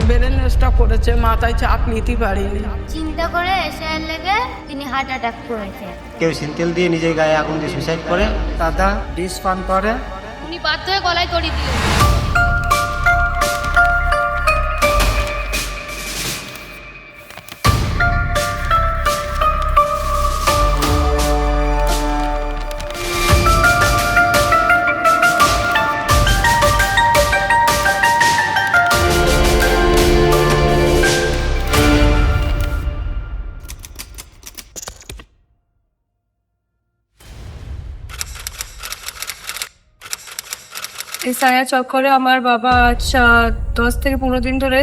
Brain stroke করেছে, মাথায় চাপ নিতে পারিনি। চিন্তা করে এসে লেগে তিনি হার্ট অ্যাটাক করেছে। কেউ সিনতেল দিয়ে নিজের গায়ে আগুন দিয়ে সুইসাইড করে, দাদা ডিস পান করে। উনি বাধ্য হয়ে গলায় দড়ি দিলেন। এই সায়া চক্করে আমার বাবা আজ 10 থেকে 15 দিন ধরে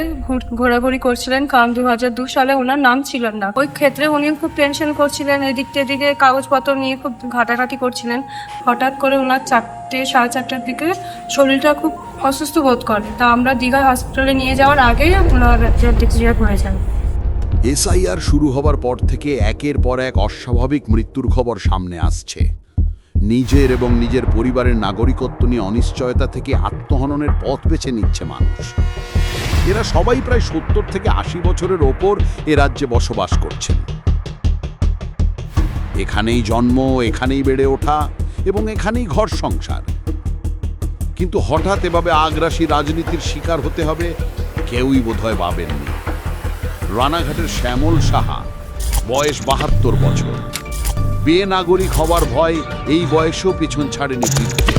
ঘোরাঘুরি করছিলেন, কারণ 2002 সালে ওনার নাম ছিল না। ওই ক্ষেত্রে উনি খুব টেনশন করছিলেন, এদিক এদিকে কাগজপত্র নিয়ে খুব ঘাটাঘাটি করছিলেন। হঠাৎ করে ওনার 4:30-4:30টার দিকে শরীরটা খুব অসুস্থ বোধ করে। তা আমরা দীঘা হসপিটালে নিয়ে যাওয়ার আগেই ওনার ডিক্লেয়ার হয়ে যান। এসআইআর শুরু হবার পর থেকে একের পর এক অস্বাভাবিক মৃত্যুর খবর সামনে আসছে। নিজের এবং নিজের পরিবারের নাগরিকত্ব নিয়ে অনিশ্চয়তা থেকে আত্মহননের পথ বেছে নিচ্ছে মানুষ। এরা সবাই প্রায় 70 থেকে 80 বছরের ওপর এ রাজ্যে বসবাস করছেন। এখানেই জন্ম, এখানেই বেড়ে ওঠা এবং এখানেই ঘর সংসার। কিন্তু হঠাৎ এভাবে আগ্রাসী রাজনীতির শিকার হতে হবে কেউই বোধহয় ভাবেননি। রানাঘাটের শ্যামল সাহা, বয়স 72 বছর। বেনাগরিক হওয়ার ভয় এই বয়সেও পিছন ছাড়েনি বৃদ্ধে।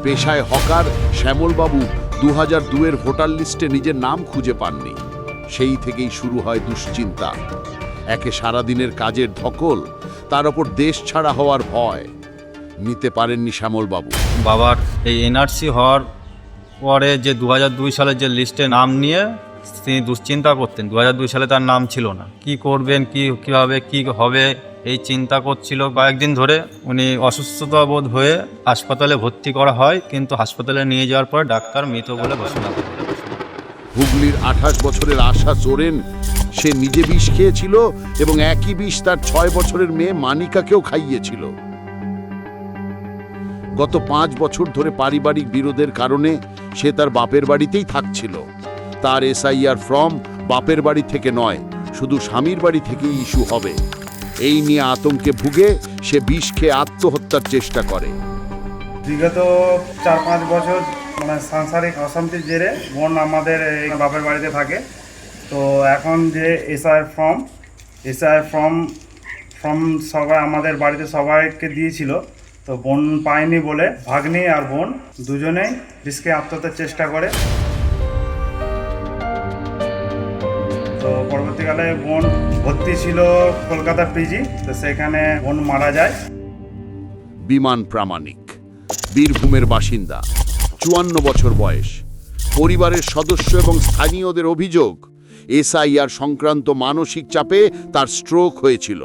পেশায় হকার শ্যামলবাবু 2002-এর ভোটার লিস্টে নিজের নাম খুঁজে পাননি। সেই থেকেই শুরু হয় দুশ্চিন্তা। একে সারাদিনের কাজের ধকল, তার ওপর দেশ ছাড়া হওয়ার ভয়। নিতে পারেননি শ্যামলবাবু। বাবার এই এনআরসি হওয়ার পরে যে 2002 সালের যে লিস্টে নাম নিয়ে তিনি দুশ্চিন্তা করতেন। 2002 সালে তার নাম ছিল না। কি করবেন, কীভাবে কি হবে এই চিন্তা করছিল কয়েকদিন ধরে। উনি অসুস্থতা বোধ হয়ে হাসপাতালে ভর্তি করা হয়, কিন্তু হাসপাতালে নিয়ে যাওয়ার পর ডাক্তার মৃত বলে ঘোষণা করেন। হুগলির 28 বছরের আশা সোরেন, সে নিজে বিষ খেয়েছিল এবং একই বিষ তার 6 বছরের মেয়ে মানিকাকেও খাইয়েছিল। গত 5 বছর ধরে পারিবারিক বিরোধের কারণে সে তার বাপের বাড়িতেই থাকছিল। তার এসআইআর ফর্ম বাপের বাড়ি থেকে নয়, শুধু স্বামীর বাড়ি থেকেই ইস্যু হবে। এই নিয়ে আতঙ্কে ভুগে সে বিষ খেয়ে আত্মহত্যার চেষ্টা করে। বিগত 4-5 বছর সাংসারিক অশান্তির জেরে বোন আমাদের এই বাপের বাড়িতে থাকে। তো এখন যে এসআইআর ফর্ম সবাই আমাদের বাড়িতে সবাইকে দিয়েছিল, তো বোন পায়নি বলে ভাগ্নি আর বোন দুজনেই বিষ খেয়ে আত্মহত্যার চেষ্টা করে। তো পরবর্তীকালে বোন ভর্তি ছিল কলকাতা পিজি, তো সেখানে বোন মারা যায়। বিমান প্রামাণিক, বীরভূমের বাসিন্দা, 54 বছর বয়স। পরিবারের সদস্য এবং স্থানীয়দের অভিযোগ, এসআইআর সংক্রান্ত মানসিক চাপে তার স্ট্রোক হয়েছিল।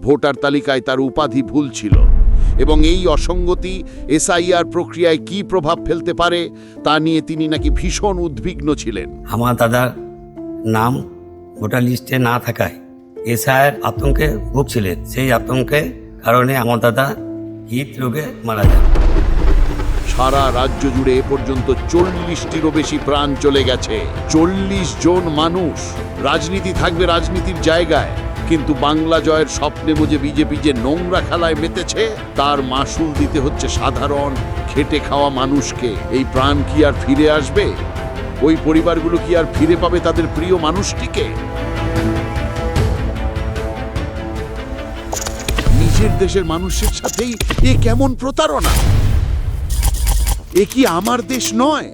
ভোটার তালিকায় তার উপাধি ভুল ছিল এবং এই অসঙ্গতি এসআইআর প্রক্রিয়ায় কী প্রভাব ফেলতে পারে তা নিয়ে তিনি নাকি ভীষণ উদ্বিগ্ন ছিলেন। আমার দাদার নাম ভোটার লিস্টে না থাকায় এসআইআর আতঙ্কে ভুগছিলেন। সেই আতঙ্কের কারণে আমার দাদা হৃদরোগে মারা যান। সারা রাজ্য জুড়ে এ পর্যন্ত 40টিরও বেশি প্রাণ চলে গেছে। 40 জন মানুষ। রাজনীতি থাকবে রাজনীতির জায়গায়, কিন্তু বাংলা জয়ের স্বপ্নে বুঝে বিজেপি যে নোংরা খেলায় মেতেছে, তার মাসুল দিতে হচ্ছে সাধারণ খেটে খাওয়া মানুষকে। এই প্রাণ কি আর ফিরে আসবে? ওই পরিবারগুলো কি আর ফিরে পাবে তাদের প্রিয় মানুষটিকে? নিজের দেশের মানুষের সাথেই এ কেমন প্রতারণা? এ কি আমার দেশ নয়?